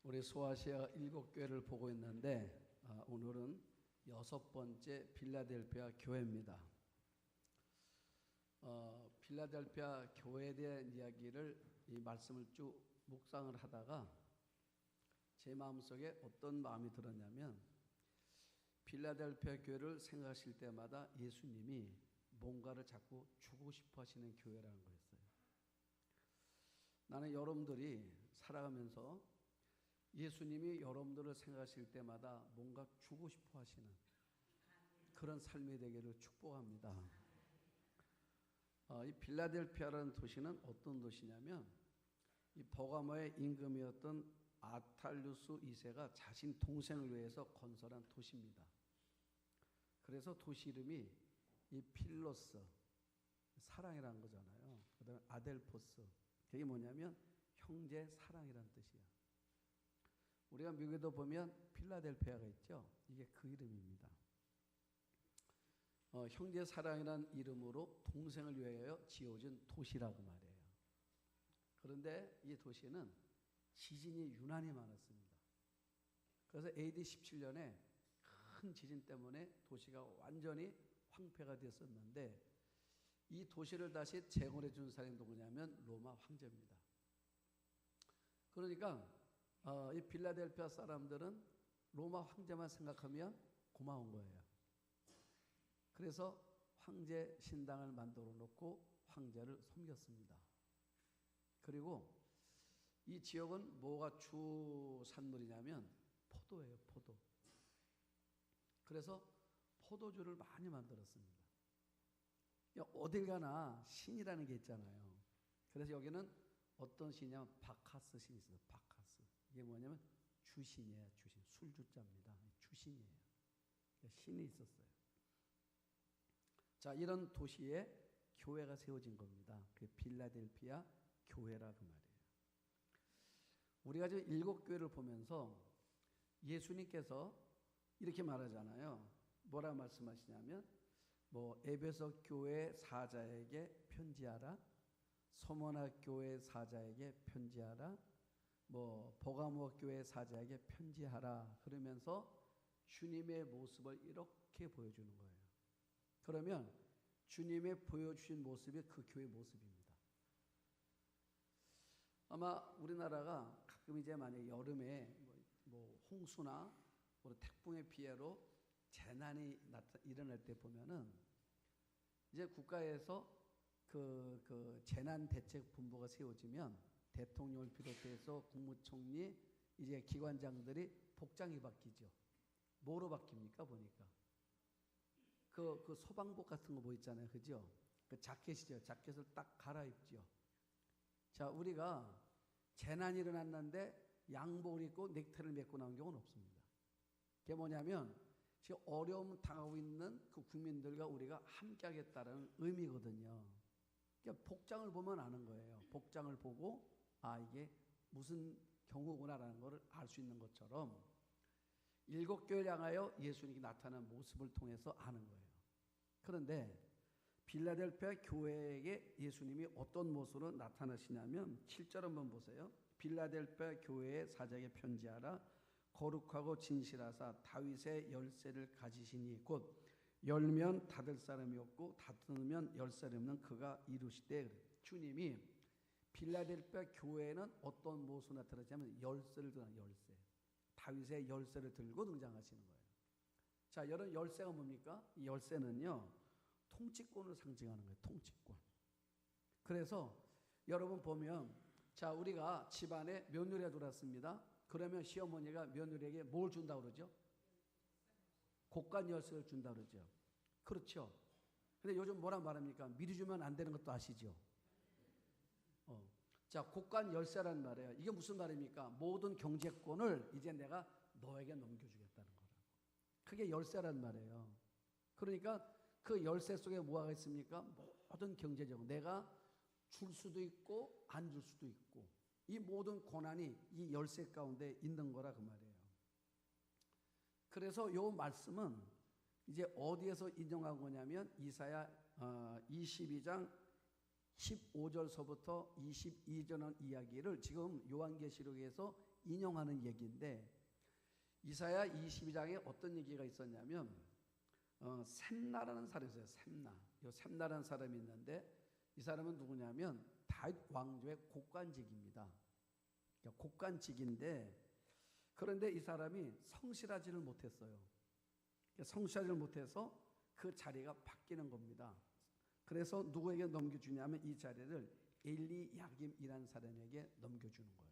우리 소아시아 7교회를 보고 있는데 오늘은 6번째 빌라델피아 교회입니다. 빌라델피아 교회에 대한 이야기를 이 말씀을 쭉 묵상을 하다가 제 마음속에 어떤 마음이 들었냐면 빌라델피아 교회를 생각하실 때마다 예수님이 뭔가를 자꾸 주고 싶어 하시는 교회라는 거였어요. 나는 여러분들이 살아가면서 예수님이 여러분들을 생각하실 때마다 뭔가 주고 싶어 하시는 그런 삶이 되기를 축복합니다. 이 빌라델피아라는 도시는 어떤 도시냐면 이 버가모의 임금이었던 아탈루스 2세가 자신 동생을 위해서 건설한 도시입니다. 그래서 도시 이름이 이 필로스, 사랑이라는 거잖아요. 그 다음에 아델포스, 그게 뭐냐면 형제 사랑이라는 뜻이야. 우리가 미국에도 보면 필라델피아가 있죠. 이게 그 이름입니다. 형제 사랑이라는 이름으로 동생을 위하여 지어진 도시라고 말해요. 그런데 이 도시는 지진이 유난히 많았습니다. 그래서 AD 17년에 큰 지진 때문에 도시가 완전히 황폐가 됐었는데 이 도시를 다시 재건해 준 사람이 누구냐면 로마 황제입니다. 그러니까 이 빌라델피아 사람들은 로마 황제만 생각하면 고마운 거예요. 그래서 황제 신당을 만들어 놓고 황제를 섬겼습니다. 그리고 이 지역은 뭐가 주산물이냐면 포도예요, 포도. 그래서 포도주를 많이 만들었습니다. 어딜 가나 신이라는 게 있잖아요. 그래서 여기는 어떤 신이냐면 바카스 신이 있어요. 바카스. 이게 뭐냐면 주신이에요. 주신. 술주자입니다. 주신이에요. 신이 있었어요. 자, 이런 도시에 교회가 세워진 겁니다. 그게 빌라델피아 교회라 그 말이에요. 우리가 지금 7교회를 보면서 예수님께서 이렇게 말하잖아요. 뭐라 말씀하시냐면 에베소 교회 사자에게 편지하라. 소모나 교회 사자에게 편지하라. 버가모 교회 사자에게 편지하라. 그러면서 주님의 모습을 이렇게 보여주는 거예요. 그러면 주님의 보여주신 모습이 그 교회 모습입니다. 아마 우리나라가 가끔 이제 만약에 여름에 홍수나 태풍의 피해로 재난이 일어날 때 보면은 이제 국가에서 그 재난대책본부가 세워지면 대통령을 비롯해서 국무총리 이제 기관장들이 복장이 바뀌죠. 뭐로 바뀝니까 보니까 그 소방복 같은 거 뭐 있잖아요, 그죠? 그 자켓이죠. 자켓을 딱 갈아입죠. 자, 우리가 재난이 일어났는데 양복을 입고 넥타이를 메고 나온 경우는 없습니다. 그게 뭐냐면 지금 어려움 당하고 있는 그 국민들과 우리가 함께하겠다는 의미거든요. 그러니까 복장을 보면 아는 거예요. 복장을 보고 이게 무슨 경우구나라는 것을 알 수 있는 것처럼 7교회를 향하여 예수님이 나타난 모습을 통해서 아는 거예요. 그런데 빌라델피아 교회에게 예수님이 어떤 모습으로 나타나시냐면 7절 한번 보세요. 빌라델피아 교회의 사자에게 편지하라. 거룩하고 진실하사 다윗의 열쇠를 가지시니 곧 열면 닫을 사람이 없고 닫으면 열 사람이 없는 그가 이루시되. 주님이 빌라델피아 교회에는 어떤 모습으로 나타나냐면 열쇠를 들고 열쇠. 다윗의 열쇠를 들고 등장하시는 거예요. 자, 여러분 열쇠가 뭡니까? 이 열쇠는요 통치권을 상징하는 거예요. 통치권. 그래서 여러분 보면 자, 우리가 집안에 며느리가 들어왔습니다. 그러면 시어머니가 며느리에게 뭘 준다고 그러죠? 곳간 열쇠를 준다고 그러죠. 그렇죠. 근데 요즘 뭐라 말합니까? 미리 주면 안 되는 것도 아시죠? 자, 곳간 열쇠란 말이에요. 이게 무슨 말입니까? 모든 경제권을 이제 내가 너에게 넘겨주겠다는 거라고. 그게 열쇠란 말이에요. 그러니까 그 열쇠 속에 뭐가 있습니까? 모든 경제적 내가 줄 수도 있고 안 줄 수도 있고 이 모든 권한이 이 열쇠 가운데 있는 거라 그 말이에요. 그래서 이 말씀은 이제 어디에서 인용한 거냐면 이사야 22장 15절서부터 22절 이야기를 지금 요한계시록에서 인용하는 얘기인데 이사야 22장에 어떤 얘기가 있었냐면 셈나라는 사람이 있어요. 셈나. 이 셈나라는 사람이 있는데 이 사람은 누구냐면 다윗 왕조의 곡관직입니다. 그러니까 곡관직인데 그런데 이 사람이 성실하지를 못했어요. 성실하지를 못해서 그 자리가 바뀌는 겁니다. 그래서 누구에게 넘겨주냐면 이 자리를 엘리야김이라는 사람에게 넘겨주는 거예요.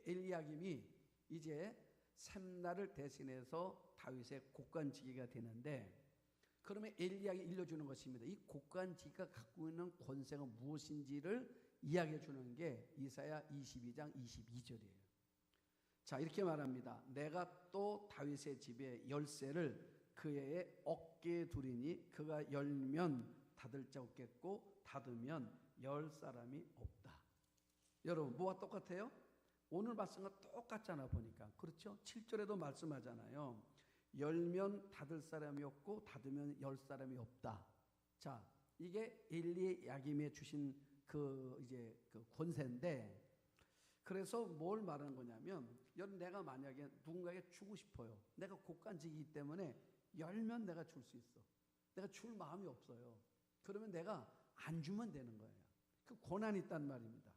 엘리야김이 이제 셈나를 대신해서 다윗의 곡관지기가 되는데 그러면 엘리야에게 일러주는 것입니다. 이 곡관지기가 갖고 있는 권세가 무엇인지를 이야기해 주는 게 이사야 22장 22절이에요. 자, 이렇게 말합니다. 내가 또 다윗의 집에 열쇠를 그의 어깨에 두리니 그가 열면 닫을 자 없겠고 닫으면 열 사람이 없다. 여러분 뭐가 똑같아요? 오늘 말씀과 똑같잖아 보니까. 그렇죠? 7절에도 말씀하잖아요. 열면 닫을 사람이 없고 닫으면 열 사람이 없다. 자, 이게 엘리야김에 주신 그 권세인데 그래서 뭘 말하는 거냐면 여러분 내가 만약에 누군가에게 주고 싶어요. 내가 곡간지기이기 때문에 열면 내가 줄 수 있어. 내가 줄 마음이 없어요. 그러면 내가 안 주면 되는 거예요. 그 권한이 있단 말입니다.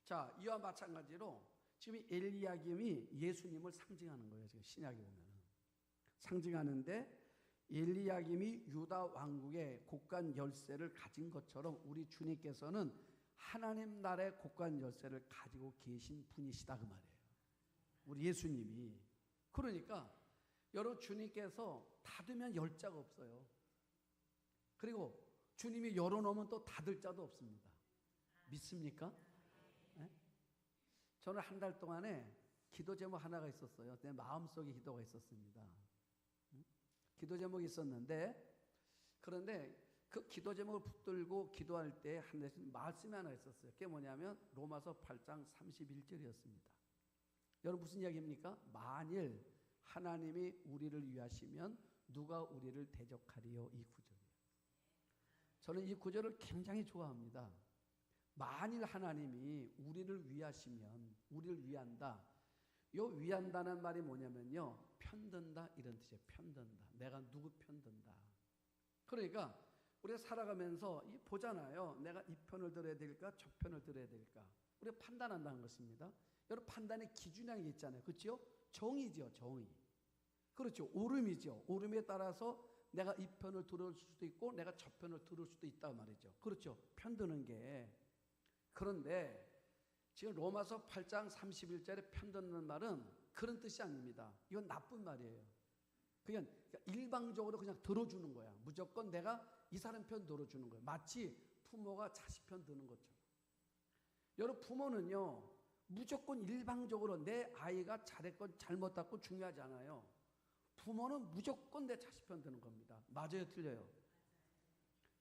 자, 이와 마찬가지로 지금 엘리야김이 예수님을 상징하는 거예요. 지금 신약에 보면은 상징하는데 엘리야김이 유다 왕국의 곡간 열쇠를 가진 것처럼 우리 주님께서는 하나님 나라의 곡간 열쇠를 가지고 계신 분이시다 그 말이에요. 우리 예수님이. 그러니까 여러분 주님께서 닫으면 열 자가 없어요. 그리고 주님이 열어놓으면 또 닫을 자도 없습니다. 믿습니까? 네? 저는 한 달 동안에 기도 제목 하나가 있었어요. 내 마음속에 기도가 있었습니다. 기도 제목이 있었는데 그런데 그 기도 제목을 붙들고 기도할 때 한 말씀이 하나 있었어요. 그게 뭐냐면 로마서 8장 31절이었습니다. 여러분 무슨 이야기입니까? 만일 하나님이 우리를 위하시면 누가 우리를 대적하리요? 이 구절이에요. 저는 이 구절을 굉장히 좋아합니다. 만일 하나님이 우리를 위하시면 우리를 위한다. 요 위한다는 말이 뭐냐면요. 편든다 이런 뜻이에요. 편든다. 내가 누구 편든다. 그러니까 우리가 살아가면서 보잖아요. 내가 이 편을 들어야 될까 저 편을 들어야 될까. 우리가 판단한다는 것입니다. 여러분 판단의 기준이 있잖아요. 그렇죠? 정의죠. 정의. 그렇죠. 옳음이죠. 옳음에 따라서 내가 이 편을 들을 수도 있고 내가 저 편을 들을 수도 있다 말이죠. 그렇죠. 편드는 게. 그런데 지금 로마서 8장 31절에 편드는 말은 그런 뜻이 아닙니다. 이건 나쁜 말이에요. 그냥 일방적으로 그냥 들어주는 거야. 무조건 내가 이 사람 편 들어주는 거예요. 마치 부모가 자식 편 드는 것처럼. 여러분 부모는요. 무조건 일방적으로 내 아이가 잘했건 잘못했건 중요하지 않아요. 부모는 무조건 내 자식 편 드는 겁니다. 맞아요, 틀려요?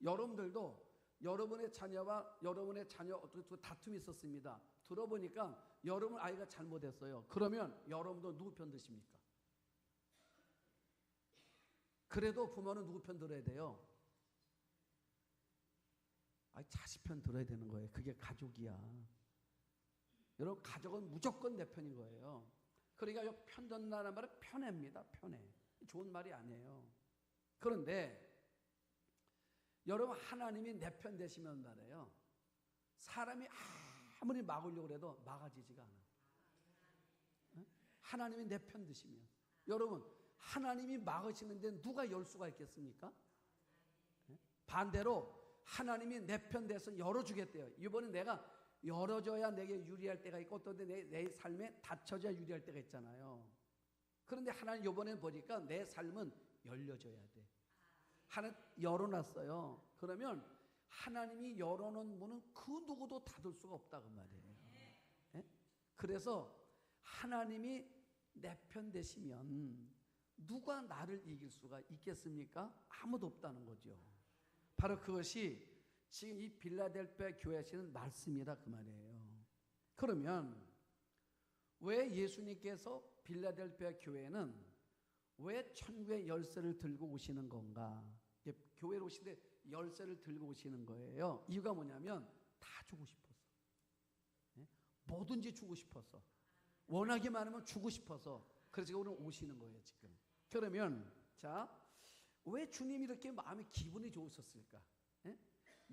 여러분들도 여러분의 자녀와 여러분의 자녀 다툼이 있었습니다. 들어보니까 여러분 아이가 잘못했어요. 그러면 여러분도 누구 편 드십니까? 그래도 부모는 누구 편 들어야 돼요? 자식 편 들어야 되는 거예요. 그게 가족이야. 여러분 가족은 무조건 내 편인 거예요. 그러니까 편 든다는 말은 편애입니다. 편애. 좋은 말이 아니에요. 그런데 여러분 하나님이 내 편 되시면 말이에요. 사람이 아무리 막으려고 해도 막아지지가 않아. 하나님이 내 편 드시면. 여러분 하나님이 막으시는데 누가 열 수가 있겠습니까? 반대로 하나님이 내 편 돼서 열어주겠대요. 이번에 내가 열어줘야 내게 유리할 때가 있고 또 내 삶에 닫혀져야 유리할 때가 있잖아요. 그런데 하나님 이번에 보니까 내 삶은 열려줘야 돼. 하나님 열어놨어요. 그러면 하나님이 열어놓은 문은 그 누구도 닫을 수가 없다고 말이에요. 네? 그래서 하나님이 내 편 되시면 누가 나를 이길 수가 있겠습니까? 아무도 없다는 거죠. 바로 그것이 지금 이 빌라델피아 교회에 하시는 말씀이라 그 말이에요. 그러면 왜 예수님께서 빌라델피아 교회는 왜 천국의 열쇠를 들고 오시는 건가? 교회로 오시는데 열쇠를 들고 오시는 거예요. 이유가 뭐냐면 다 주고 싶어서. 뭐든지 주고 싶어서. 원하기 많으면 주고 싶어서. 그래서 오늘 오시는 거예요 지금. 그러면 자, 왜 주님이 이렇게 마음이 기분이 좋으셨을까? 예?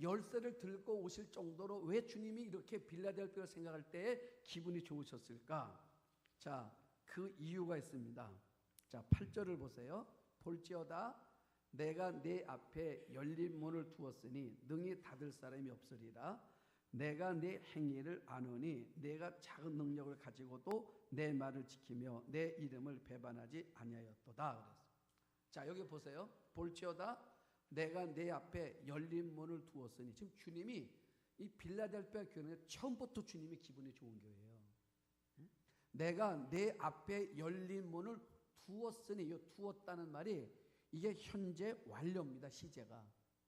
열쇠를 들고 오실 정도로 왜 주님이 이렇게 빌라델피아를 생각할 때 기분이 좋으셨을까? 자, 그 이유가 있습니다. 자, 8절을 보세요. 볼지어다 내가 내 앞에 열린 문을 두었으니 능히 닫을 사람이 없으리라. 내가 내 행위를 아노니 내가 작은 능력을 가지고도 내 말을 지키며 내 이름을 배반하지 아니하였도다. 그랬어요. 자, 여기 보세요. 볼지어다 내가 내 앞에 열린 문을 두었으니, 지금 주님이 이 빌라델피아 교회는 처음부터 주님이 기분이 좋은 교회예요. 내가 내 앞에 열린 문을 두었으니, 이 두었다는 말이 이게 현재 완료입니다. 시제가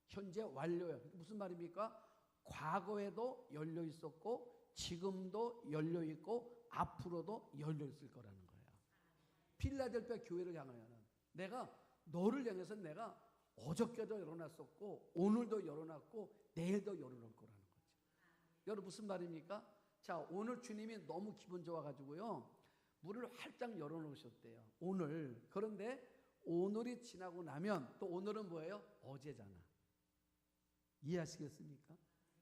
현재 완료예요. 무슨 말입니까? 과거에도 열려 있었고 지금도 열려 있고 앞으로도 열려 있을 거라는 거예요. 필라델피아 교회를 향하여는 내가 너를 향해서 내가 어저께도 열어놨었고 오늘도 열어놨고 내일도 열어놓을 거라는 거죠. 여러분 무슨 말입니까? 자, 오늘 주님이 너무 기분 좋아가지고요 문을 활짝 열어놓으셨대요. 오늘. 그런데 오늘이 지나고 나면 또 오늘은 뭐예요? 어제잖아. 이해하시겠습니까?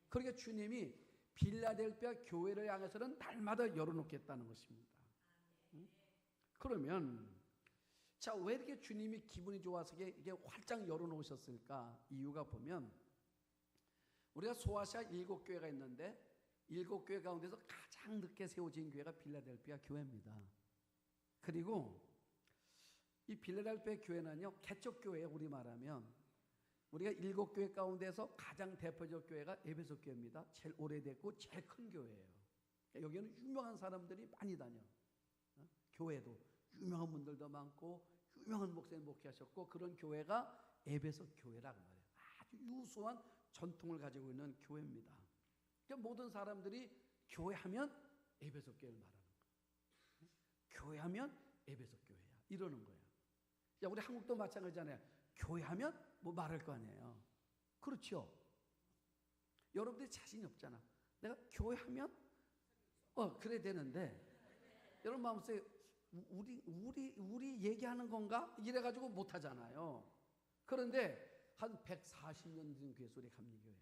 그러니까 주님이 빌라델피아 교회를 향해서는 날마다 열어놓겠다는 것입니다. 그러면 자, 왜 이렇게 주님이 기분이 좋아서 이게 활짝 열어놓으셨을까? 이유가 보면 우리가 소아시아 7교회가 있는데 7교회 가운데서 가장 늦게 세워진 교회가 빌라델피아 교회입니다. 그리고 이 빌라델피아 교회는요 개척교회예요. 우리 말하면 우리가 7교회 가운데서 가장 대표적 교회가 에베소 교회입니다. 제일 오래됐고 제일 큰 교회예요. 여기는 유명한 사람들이 많이 다녀. 교회도 유명한 분들도 많고 유명한 목사님 목회하셨고 그런 교회가 에베소 교회라고 말해요. 아주 유수한 전통을 가지고 있는 교회입니다. 그러니까 모든 사람들이 교회하면 에베소 교회를 말하는 거예요. 교회하면 에베소 교회야 이러는 거예요. 야, 우리 한국도 마찬가지잖아요. 교회하면 뭐 말할 거 아니에요. 그렇죠. 여러분들이 자신이 없잖아. 내가 교회하면 그래야 되는데 여러분 마음속에 우리 얘기하는 건가? 이래가지고 못하잖아요. 그런데 한 140년 된 교회 소리 감리교회.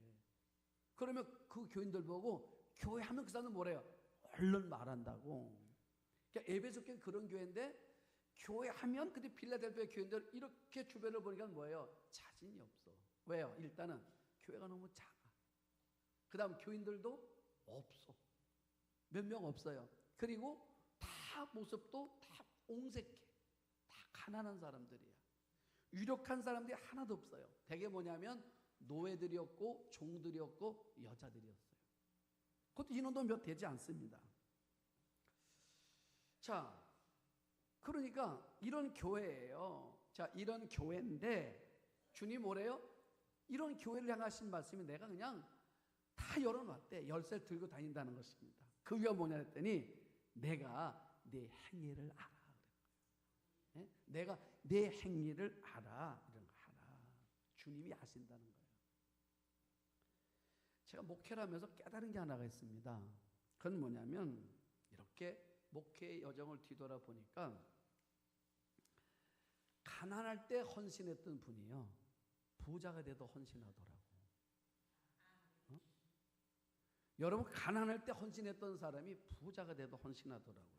그러면 그 교인들 보고 교회하면 그 사람은 뭐래요? 얼른 말한다고. 그러니까 에베소 교회 그런 교회인데 교회하면 근데 빌라델피아 교인들 이렇게 주변을 보니까 뭐예요? 자신이 없어. 왜요? 일단은 교회가 너무 작아. 그 다음 교인들도 없어. 몇 명 없어요. 그리고 다 모습도 다 옹색해. 다 가난한 사람들이야. 유력한 사람들이 하나도 없어요. 대개 뭐냐면 노예들이었고 종들이었고 여자들이었어요. 그것도 인원도 몇 되지 않습니다. 자, 그러니까 이런 교회예요. 자, 이런 교회인데 주님 뭐래요? 이런 교회를 향하신 말씀이 내가 그냥 다 열어놨대. 열쇠를 들고 다닌다는 것입니다. 그 이유가 뭐냐 했더니 내가 네 행위를 알아. 네? 내가 네 행위를 알아. 이런 거 알아. 주님이 아신다는 거예요. 제가 목회를 하면서 깨달은 게 하나가 있습니다. 그건 뭐냐면 이렇게 목회의 여정을 뒤돌아보니까 가난할 때 헌신했던 분이요 부자가 돼도 헌신하더라고. 여러분 가난할 때 헌신했던 사람이 부자가 돼도 헌신하더라고요.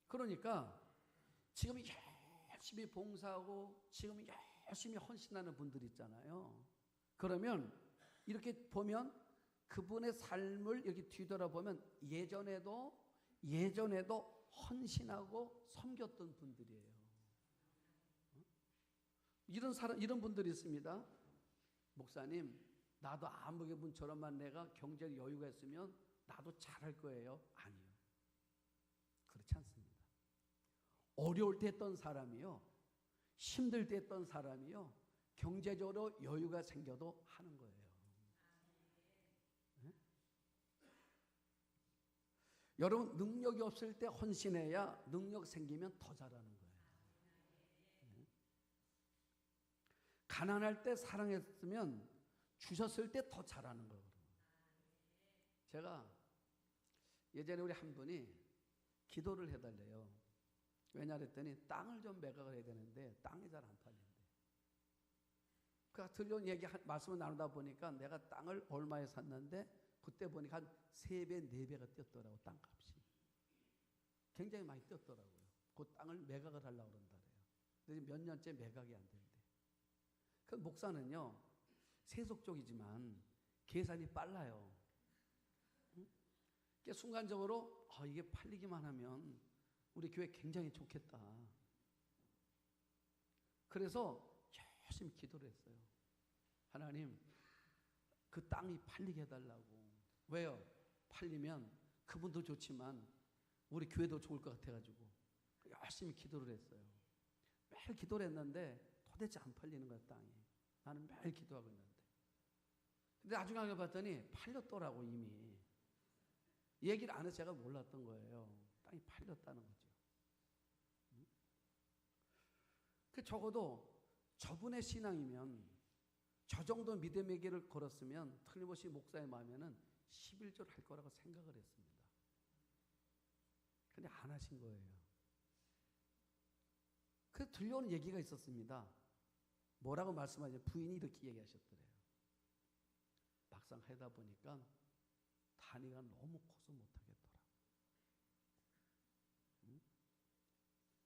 그러니까 지금 열심히 봉사하고 지금 열심히 헌신하는 분들 있잖아요. 그러면 이렇게 보면 그분의 삶을 이렇게 뒤돌아보면 예전에도 헌신하고 섬겼던 분들이에요. 이런 분들이 있습니다. 목사님, 나도 아무개 분처럼만 내가 경제적 여유가 있으면 나도 잘할 거예요. 아니요. 그렇지 않습니다. 어려울 때 했던 사람이요. 힘들 때 했던 사람이요. 경제적으로 여유가 생겨도 하는 거예요. 네? 여러분 능력이 없을 때 헌신해야 능력 생기면 더 잘하는 거예요. 네? 가난할 때 사랑했으면 주셨을 때 더 잘하는 거예요. 제가 예전에 우리 한 분이 기도를 해달래요. 왜냐 그랬더니 땅을 좀 매각을 해야 되는데 땅이 잘 안 팔린대. 그 들려온 얘기 말씀을 나누다 보니까 내가 땅을 얼마에 샀는데 그때 보니까 한 3배, 4배가 뛰었더라고. 땅값이 굉장히 많이 뛰었더라고요. 그 땅을 매각을 하려고 그런다 그래요. 근데 몇 년째 매각이 안 된대. 그 목사는요, 세속적이지만 계산이 빨라요. 응? 순간적으로 이게 팔리기만 하면 우리 교회 굉장히 좋겠다. 그래서 열심히 기도를 했어요. 하나님, 그 땅이 팔리게 해달라고. 왜요? 팔리면 그분도 좋지만 우리 교회도 좋을 것 같아가지고 열심히 기도를 했어요. 매일 기도를 했는데 도대체 안 팔리는 거야, 땅이. 나는 매일 기도하고 있는데. 근데 나중에 알고 봤더니 팔렸더라고, 이미. 얘기를 안 해서 제가 몰랐던 거예요. 땅이 팔렸다는 거죠. 그 적어도 저분의 신앙이면, 저 정도 믿음의 길을 걸었으면 틀림없이 목사의 마음에는 11조를 할 거라고 생각을 했습니다. 근데 안 하신 거예요. 그 들려오는 얘기가 있었습니다. 뭐라고 말씀하죠? 부인이 이렇게 얘기하셨더래요. 막상 하다 보니까 단위가 너무 커서 못하겠더라.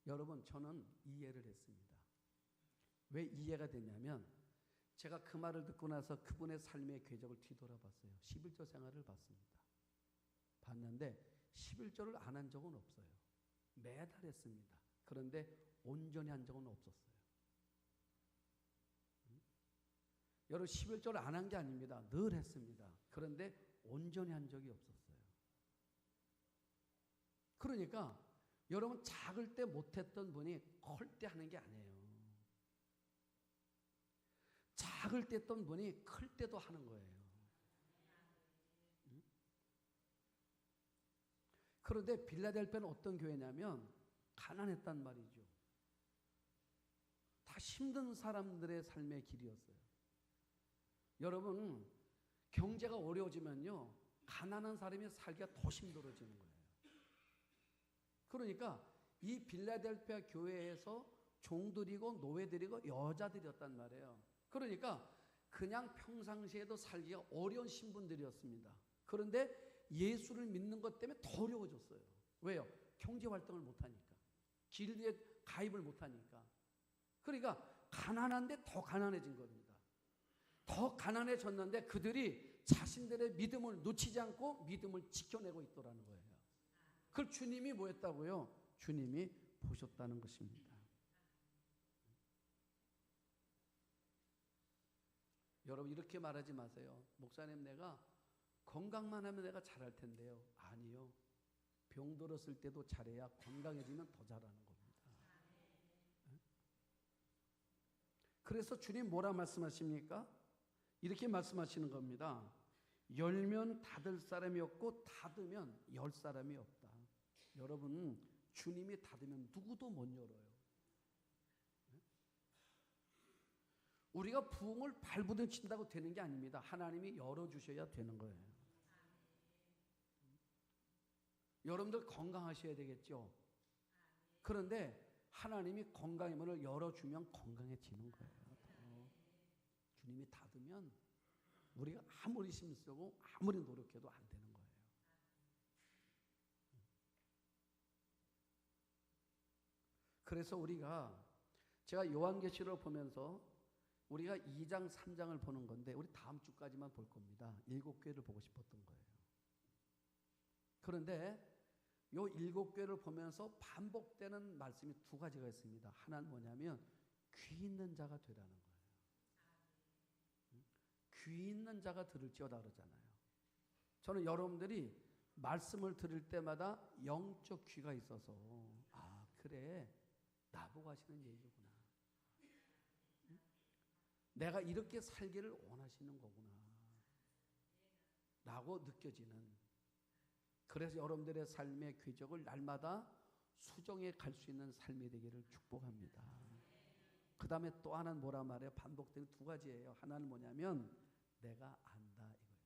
여러분, 저는 이해를 했습니다. 왜 이해가 됐냐면 제가 그 말을 듣고 나서 그분의 삶의 궤적을 뒤돌아봤어요. 11조 생활을 봤습니다. 봤는데 11조를 안 한 적은 없어요. 매달 했습니다. 그런데 온전히 한 적은 없었어요. 여러분, 11조를 안 한 게 아닙니다. 늘 했습니다. 그런데 온전히 한 적이 없었어요. 그러니까 여러분, 작을 때 못했던 분이 클 때 하는 게 아니에요. 작을 때 했던 분이 클 때도 하는 거예요. 그런데 빌라델피아는 어떤 교회냐면 가난했단 말이죠. 다 힘든 사람들의 삶의 길이었어요. 여러분, 경제가 어려워지면요, 가난한 사람이 살기가 더 힘들어지는 거예요. 그러니까 이 빌라델피아 교회에서 종들이고 노예들이고 여자들이었단 말이에요. 그러니까 그냥 평상시에도 살기가 어려운 신분들이었습니다. 그런데 예수를 믿는 것 때문에 더 어려워졌어요. 왜요? 경제활동을 못하니까. 길드에 가입을 못하니까. 그러니까 가난한데 더 가난해진 겁니다. 더 가난해졌는데 그들이 자신들의 믿음을 놓치지 않고 믿음을 지켜내고 있더라는 거예요. 그걸 주님이 뭐 했다고요? 주님이 보셨다는 것입니다. 여러분, 이렇게 말하지 마세요. 목사님, 내가 건강만 하면 내가 잘할 텐데요. 아니요. 병 들었을 때도 잘해야 건강해지면 더 잘하는 겁니다. 그래서 주님 뭐라 말씀하십니까? 이렇게 말씀하시는 겁니다. 열면 닫을 사람이 없고 닫으면 열 사람이 없다. 여러분, 주님이 닫으면 누구도 못 열어요. 우리가 부흥을 발부둥친다고 되는 게 아닙니다. 하나님이 열어주셔야 되는 거예요. 여러분들 건강하셔야 되겠죠. 그런데 하나님이 건강의 문을 열어주면 건강해지는 거예요. 주님이 닫으면 우리가 아무리 힘쓰고 아무리 노력해도 안 되는 거예요. 그래서 제가 요한계시록을 보면서 우리가 2장, 3장을 보는 건데 우리 다음 주까지만 볼 겁니다. 7교회를 보고 싶었던 거예요. 그런데 요 7교회를 보면서 반복되는 말씀이 2가지가 있습니다. 하나는 뭐냐면 귀 있는 자가 되라는 거예요. 귀 있는 자가 들을지어다 그러잖아요. 저는 여러분들이 말씀을 들을 때마다 영적 귀가 있어서 그래, 나보고 하시는 얘기구나. 내가 이렇게 살기를 원하시는 거구나 라고 느껴지는, 그래서 여러분들의 삶의 궤적을 날마다 수정해 갈 수 있는 삶이 되기를 축복합니다. 그 다음에 또 하나는 뭐라 말해요? 반복되는 2가지예요. 하나는 뭐냐면 내가 안다 이거예요.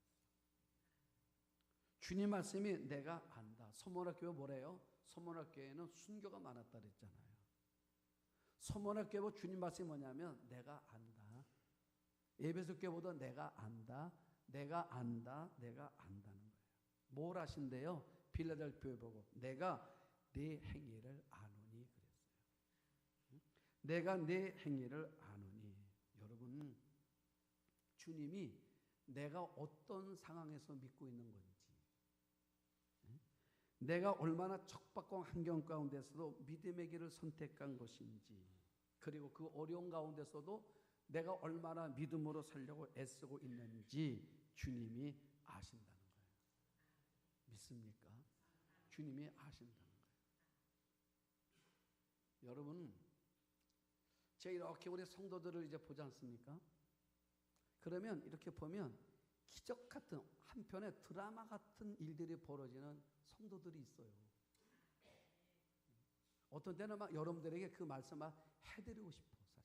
주님 말씀이 내가 안다. 서문학교가 뭐래요? 서문학 교회는 순교가 많았다 그랬잖아요. 서문학 교회 주님 말씀이 뭐냐면 내가 안다. 에베소 교회보다 내가 안다. 내가 안다. 내가 안다는 거예요. 뭘 아신대요? 빌라델피아 보고 내가 네 행위를 아노니 그랬어요. 내가 네 행위를 아노니. 여러분, 주님이 내가 어떤 상황에서 믿고 있는 건지, 내가 얼마나 척박한 환경 가운데서도 믿음의 길을 선택한 것인지, 그리고 그 어려운 가운데서도 내가 얼마나 믿음으로 살려고 애쓰고 있는지 주님이 아신다는 거예요. 믿습니까? 주님이 아신다는 거예요. 여러분, 제가 이렇게 우리 성도들을 이제 보지 않습니까? 그러면 이렇게 보면 기적 같은 한편의 드라마 같은 일들이 벌어지는 성도들이 있어요. 어떤 때는 막 여러분들에게 그 말씀 막 해드리고 싶어 사실.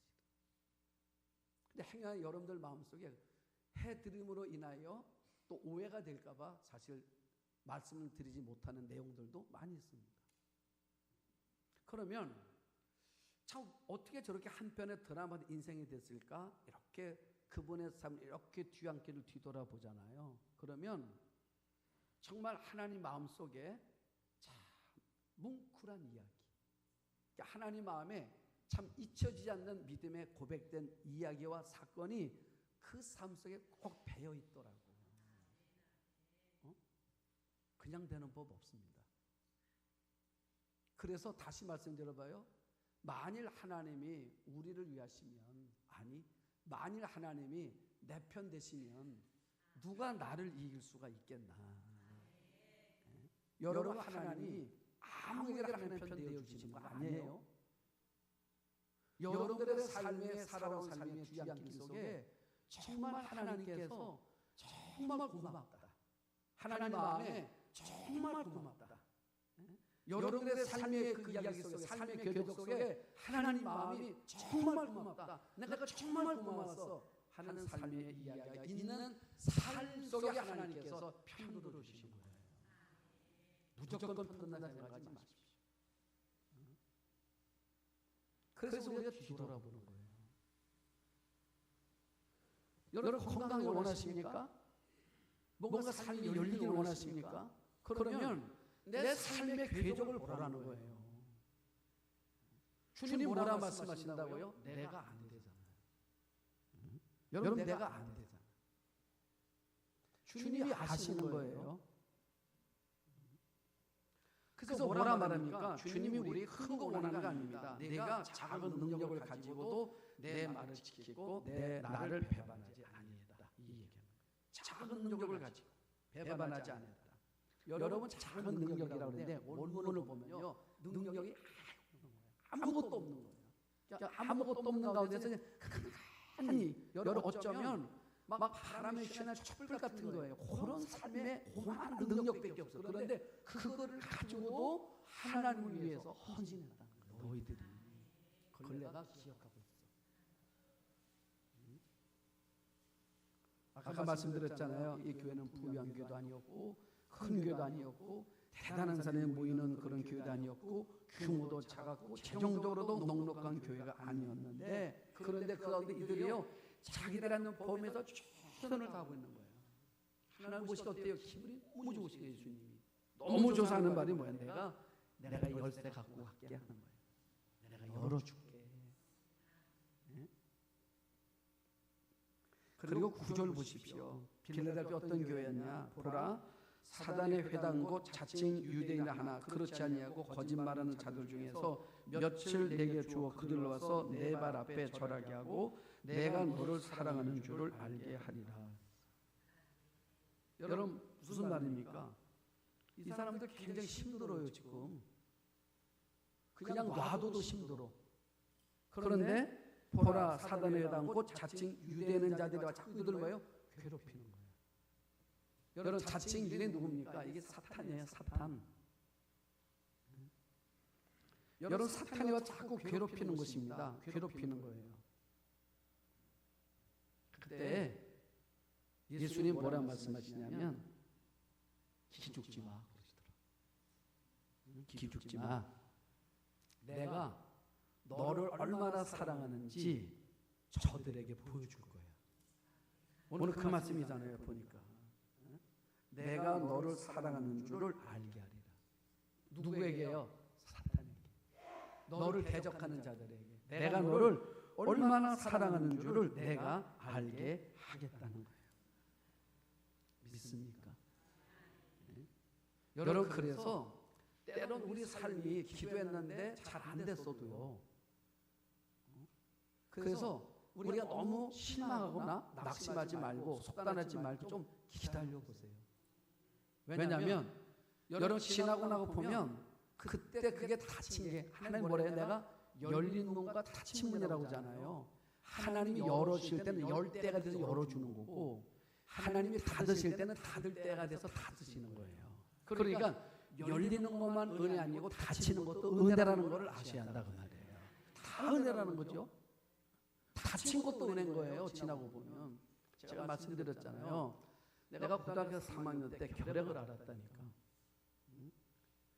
근데 행여 여러분들 마음속에 해드림으로 인하여 또 오해가 될까봐 사실 말씀을 드리지 못하는 내용들도 많이 있습니다. 그러면 참 어떻게 저렇게 한편의 드라마 인생이 됐을까? 이렇게 그분의 삶을 이렇게 뒤안길을 뒤돌아보잖아요. 그러면 정말 하나님 마음속에 참 뭉클한 이야기, 하나님 마음에 참 잊혀지지 않는 믿음의 고백된 이야기와 사건이 그 삶 속에 꼭 배어 있더라고. 그냥 되는 법 없습니다. 그래서 다시 말씀드려봐요. 만일 하나님이 우리를 위하시면, 아니 만일 하나님이 내 편 되시면 누가 나를 이길 수가 있겠나. 여러분, 하나님이 아무에게나 하나님 편 되어주시는 거 아니에요. 여러분들의 삶에 살아온 삶의 뒤안길 속에 정말 하나님께서 정말 고맙다. 하나님 마음에 정말 고맙다. 여러분들의 삶의 그 이야기 속에, 삶의 궤도 속에 하나님 마음이 정말 고맙다. 내가 정말 고마워서 하는 삶의 이야기가 있는 삶 속에 하나님께서 편을 들어주시는 거예요. 무조건 편한다 생각하지 마십시오. 그래서 우리가 뒤돌아보는 거예요. 여러분, 건강을 원하십니까? 뭔가 삶이 열리기를 원하십니까? 그러면 내 삶의 궤적을 보라는 거예요. 주님 뭐라 말씀하신다고요? 내가 안 되잖아요. 여러분, 내가 안 되잖아요. 주님이 아시는 거예요. 그래서 뭐라 말합니까? 주님이 우리 큰 거 원하는 거 아닙니다. 내가 작은 능력을 가지고도 내 말을 지키고 내 나를 배반하지 아니했다. 이 얘기는 작은 능력을 가지고 배반하지 않았다. 여러분, 작은 능력이라고 하는데 원문을 보면요, 능력이 아무것도 없는 거예요. 그러니까 아무것도 없는 가운데서 가만히 여러분 어쩌면 막 바람에 휘날리는 촛불 같은 거예요. 그런 삶에 고만 능력밖에 없어. 그런데 그거를 가지고도 하나님을 위해서 헌신했다는 거예요. 너희들이 그걸 내가 기억하고 있어. 아까 말씀드렸잖아요. 이 교회는 부유한 교회도 아니었고 큰 교회도 아니었고 대단한 사람이 모이는 그런 교회도 아니었고 규모도 작았고 재정적으로도 넉넉한 교회가 아니었는데, 그런데 그 가운데 이들이요 자기들하는 범에서 최선을 다하고 있는 거예요. 하나님 보시기 어때요? 기분이 너무 좋으시게 예수님이 너무 좋아하는 말이 뭐야? 내가 열쇠 갖고 갈게 하는 거예요. 내가 열어줄게. 네? 그리고 9절 보십시오. 빌라델피아 어떤 교회였냐? 보라, 사단의 회당고 자칭 유대인 하나 그렇지 아니하고 거짓말하는 자들 중에서 며칠 내게 주어 그들로 와서 내 발 앞에 절하게 하고 내가 너를 사랑하는 줄을 알게 하리라. 여러분, 무슨 말입니까? 이 사람들 굉장히 힘들어요. 지금 그냥 놔둬도 힘들어. 그런데 보라, 사단의 회당 곧 자칭 유대인 자들이 와 자꾸 이들 뭐예요? 괴롭히는 거예요. 여러분, 자칭 유대인 누굽니까? 이게 사탄이에요. 사탄. 여러분, 사탄이 와 자꾸 괴롭히는 것입니다. 괴롭히는 거예요. 그때 예수님 뭐라 말씀하시냐면 기죽지 마 그러시더라고요. 기죽지 마. 내가 너를 얼마나 사랑하는지 저들에게 보여줄 거야. 오늘 그 말씀이잖아요. 보니까 내가 너를 사랑하는 줄을 알게 하리라. 누구에게요? 사탄에게. 너를 대적하는 자들에게. 내가 너를 얼마나 사랑하는 줄을 내가 알게 하겠다는 거예요. 믿습니까? 네? 여러분, 그래서 때론 우리 삶이 기도했는데 잘 안 됐어도요. 그래서 우리가 너무 실망하거나 낙심하지 말고 속단하지 말고 좀 기다려 보세요. 왜냐하면 여러분 지나고 나고 보면 그때 그게 닫힌 게 하나님 뭐래요? 내가 열린 문과 닫힌 문이라고 하잖아요. 하나님이 열어주실 때는 열 때가 돼서 열어주는 거고 하나님이 닫으실 때는 닫을 때가 돼서 닫으시는 거예요. 그러니까 열리는 것만 은혜 아니고 닫히는 것도 은혜라는 것을 아셔야 한다 그 말이에요. 다 은혜라는 거죠. 닫힌 것도 은혜인 거예요. 지나고 보면. 제가 말씀드렸잖아요. 내가 고등학교 3학년 때 결핵을 알았다니까.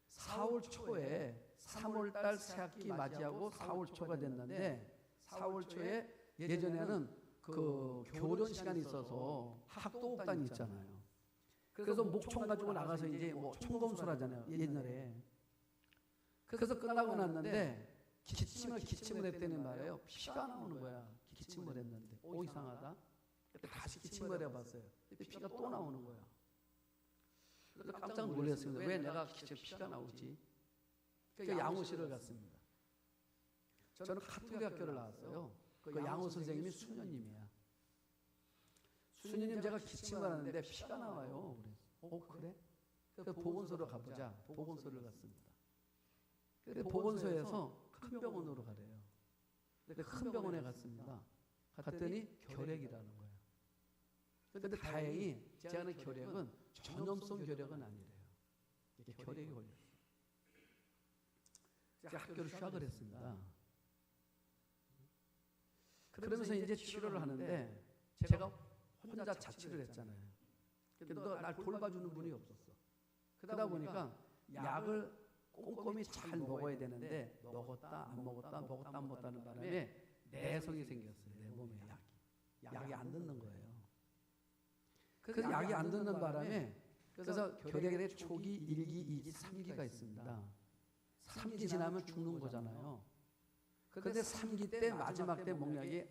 4월 초에 3월 달 새학기 맞이하고 4월 초가 됐는데 4월 초에 예전에는 그 교련 시간이 있어서 학도곡단이 있잖아요. 그래서 목총 가지고 나가서 이제 뭐 총검술 하잖아요. 옛날에. 그래서 끝나고 났는데 기침을 했더니 말이에요. 피가 나오는 거야. 기침을 했는데. 오, 이상하다. 그때 다시 기침을 해봤어요. 그때 피가 또 나오는 거야. 그래서 깜짝 놀랐습니다. 왜 내가 피가 나오지? 그 양호실을 갔습니다. 저는 카톨릭 학교를 나왔어요. 그 양호 선생님이 수녀님이야. 수녀님 제가 기침을 하는데 피가 나와요. 그래서 그래? 그래서 보건소로 가보자. 보건소를 갔습니다. 근데 보건소에서 큰 병원으로 가래요. 근데 큰 병원에 갔습니다. 갔더니 결핵이라는 거예요. 근데 다행히 제가 아는 결핵은 전염성 결핵은 아니래요. 이게 결핵이 걸렸어요. 제가 학교를 휴학을 했습니다. 그러면서 이제 치료를 하는데 제가 혼자 자취를 했잖아요. 근데 날 돌봐주는 분이 없었어. 그러다 보니까 약을 꼼꼼히 잘 먹어야 되는데 먹었다 안 먹었다는 바람에 내성이 생겼어요. 내 몸에 약이 안 듣는 거예요. 그래서 약이 안 듣는 바람에 그래서 결핵의 초기, 1기, 2기, 3기가 있습니다. 3기 지나면 죽는 거잖아요. 그런데 3기 때 마지막 때 먹는 약이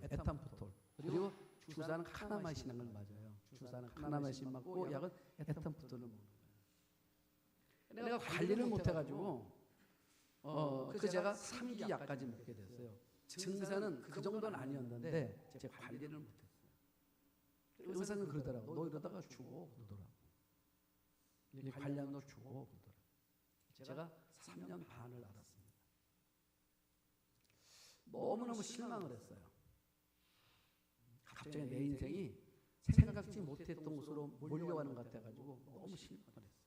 에탄프톨. 그리고 주사는 카나마이신을 맞아요. 주사는 카나마이신 맞고 약은 에탄프톨을 먹는 거예요. 내가 관리를 못해가지고 제가 3기 약까지 먹게 됐어요. 증세는 그 정도는 아니었는데 제가 관리를 못했어요. 의사는 그러더라고. 너 이러다가 죽어 그러더라고. 이 관리하면 너 죽어 그러더라고. 제가 3년 반을 알았습니다. 너무너무 실망을 했어요. 갑자기 내 인생이 생각지 못했던 곳으로 몰려가는 것 같아가지고 너무 실망을 했어요.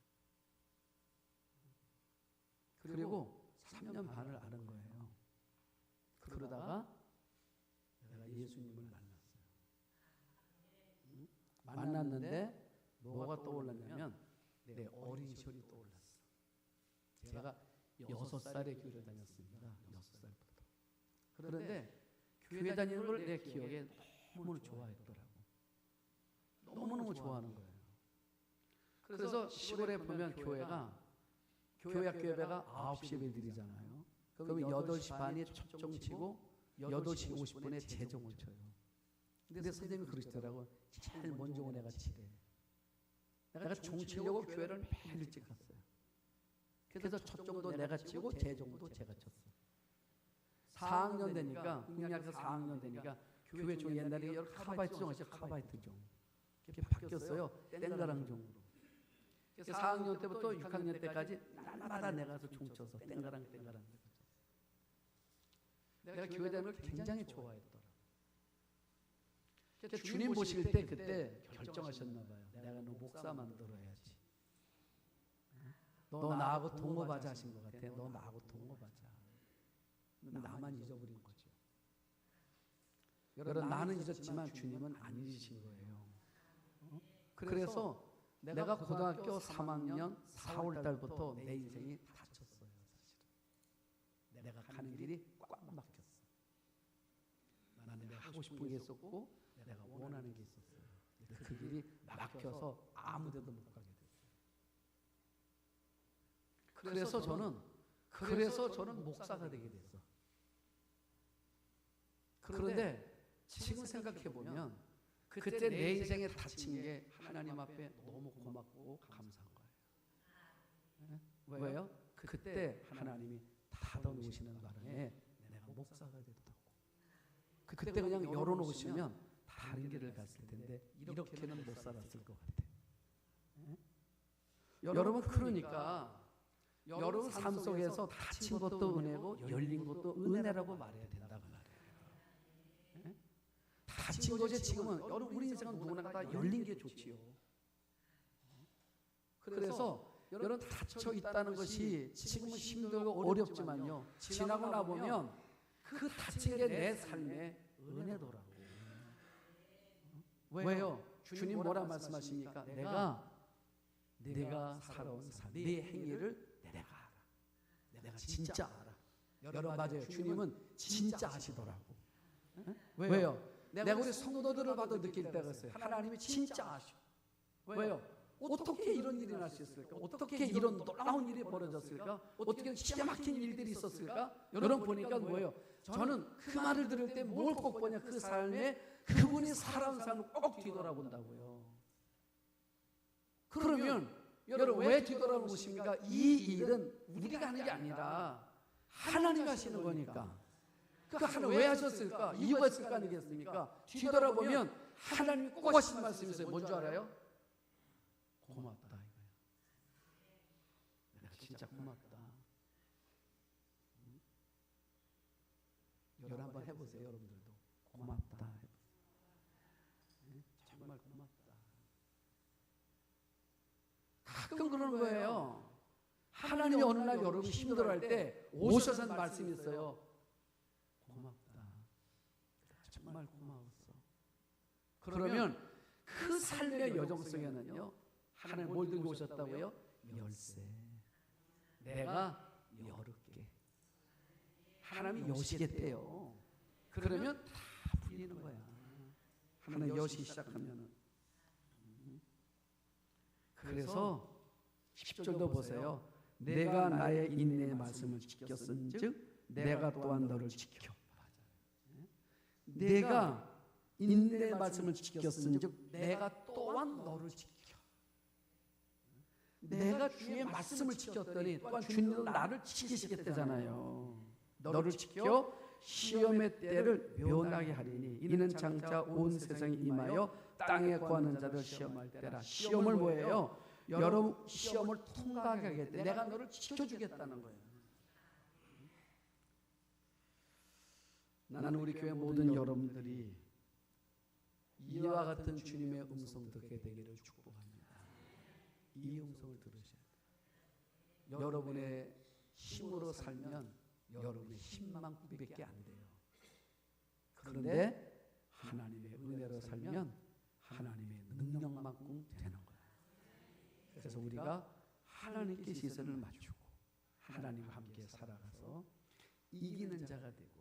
그리고 3년 반을 앓은 거예요. 그러다가 내가 예수님을 만났는데 뭐가 떠올랐냐면 내 어린 시절이 떠올랐어. 제가 6살에 교회를 다녔습니다. 6살부터. 그런데 교회 다니는 걸 내 기억에 너무 좋아했더라고. 너무너무 좋아하는 거예요. 그래서 시골에 보면 교회 학교 예배가 9시 예배 드리잖아요. 그러면 8시 반에 첫종 치고 8시 50분에 재종을 쳐요. 근데 선생님이 그러시더라고. 제일 먼저 온 애가 치래. 내가 종 치려고 교회를 매일 일찍 갔어요. 그래서 첫종도 내가 치고 재종도 제가 쳤어요. 4학년 되니까 국민학교 4학년 되니까 교회 종 옛날에 여러 카바이트 종 하시죠. 카바이트 종. 이렇게 바뀌었어요. 땡가랑 종으로. 4학년 때부터 6학년 때까지 날마다 내가 가서 종 쳐서 땡가랑. 내가 교회 다니는 걸 굉장히 좋아했더라. 주님 보실 때 그때 결정하셨나 봐요. 내가 너 목사 만들어야지. 너 나하고 동업하자 하신 것 같아. 너 나하고 동업하자. 나만 잊어버린 거죠. 여러분 나는 잊었지만 주님은 안 잊으신 거예요. 그래서 내가 고등학교 3학년 4월 달부터 내 인생이 닫혔어요. 사실은 내가 가는 길이 꽉 막혔어. 나는 내가 하고 싶은 게 있었고 내가 원하는 게 있었어요. 그 길이 막혀서 아무데도 못 가게 됐어요. 그래서 저는 목사가 되게 됐어. 그런데 지금 생각해 보면 그때 내 인생에 닥친 게 하나님 앞에 너무 고맙고 감사한 거예요. 왜요? 그때 하나님이 닫아놓으시는 바람에 내가 목사가 됐다고. 그때 그냥 열어놓으시면 다른 길을 갔을 텐데 이렇게는 못 살았을 것 같아요. 여러분 그러니까 여러분 삶 속에서 닫힌 것도 은혜고 열린 것도 은혜라고 말해야 된다고 말해요. 닫힌 것이 지금은 여러분 우리 인생은 누구나 다 열린 게 좋지요. 그래서 여러분 닫혀 있다는 것이 지금은 힘들고 어렵지만요. 지나고 나 보면 그 닫힌 게 내 삶의 은혜더라고요. 왜요? 주님 뭐라 말씀하십니까? 내가 살아온 삶, 네 행위를 내가 알아. 내가 진짜 알아. 여러분 맞아요. 주님은 진짜 아시더라고. 왜요? 내가 우리 성도들을 봐도 느낄 때가 있어요. 하나님이 진짜 아셔. 왜요? 어떻게 이런 일이 날 수 있을까? 어떻게 이런 놀라운 일이 벌어졌을까? 어떻게 기가 막힌 일들이 있었을까? 여러분 보니까 뭐예요? 저는 그 말을 들을 때 뭘 꼭 보냐? 그 삶에 그분이 살아온 삶을 꼭 뒤돌아본다고요. 그러면 여러분 왜 뒤돌아보십니까? 이 일은 우리가 하는 게 아니라 하나님이 하시는 거니까. 그 하나님 왜 하셨을까? 이유가 있을 거 아니겠습니까? 뒤돌아보면 하나님이 꼭 하신 말씀이 있어요. 뭔 줄 알아요? 고맙다 이거야. 내가 진짜 고맙다. 여러분 한번 해보세요. 여러분들도 고맙다 해보세요. 정말 고맙다. 가끔 그러는 거예요. 하나님이 어느 날 여러분이 힘들어할 때 오셔서 한 말씀이 있어요. 고맙다. 정말 고마웠어. 그러면 그 삶의 여정 속에는요. 하나님 뭘 들고 오셨다고요? 열쇠. 내가 열을게. 하나님이 여시겠대요. 그러면 다 풀리는 거야. 하나님 여시기 시작하면은. 그래서 10절도 보세요. 내가 나의 인내의 말씀을 지켰은즉 내가 또한 너를 지켜. 내가 인내의 말씀을 지켰은즉 내가 또한 너를 지켜. 내가 주의 말씀을 지켰더니 또한 주님은 나를 지키시겠다잖아요. 너를 지켜 시험의 때를 면하게 하리니 이는 장차 온 세상에 임하여 땅에 구하는 자들 시험할 때라. 시험을 뭐예요? 여러분 시험을 통과하게 하겠대. 내가 너를 지켜주겠다는 거예요. 나는 우리 교회 모든 여러분들이 이와 같은 주님의 음성 듣게 되기를 축복합니다. 이 음성을 들으셔야 돼요. 여러분의 힘으로 살면 여러분의 힘만큼밖에 안 돼요. 그런데 하나님의 은혜로 살면 하나님의 능력만큼 되는 거예요. 그래서 우리가 하나님께 시선을 맞추고 하나님과 함께 살아가서 이기는 자가 되고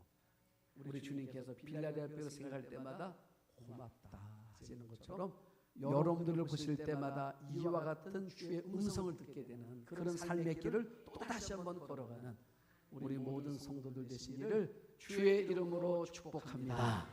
우리 주님께서 빌라델피아를 생각할 때마다 고맙다 하시는 것처럼 여러분들을 보실 때마다 이와 같은 주의 음성을 듣게 되는 그런 삶의 길을 또다시 한번 걸어가는 우리 모든 성도들 되시기를 주의 이름으로 축복합니다.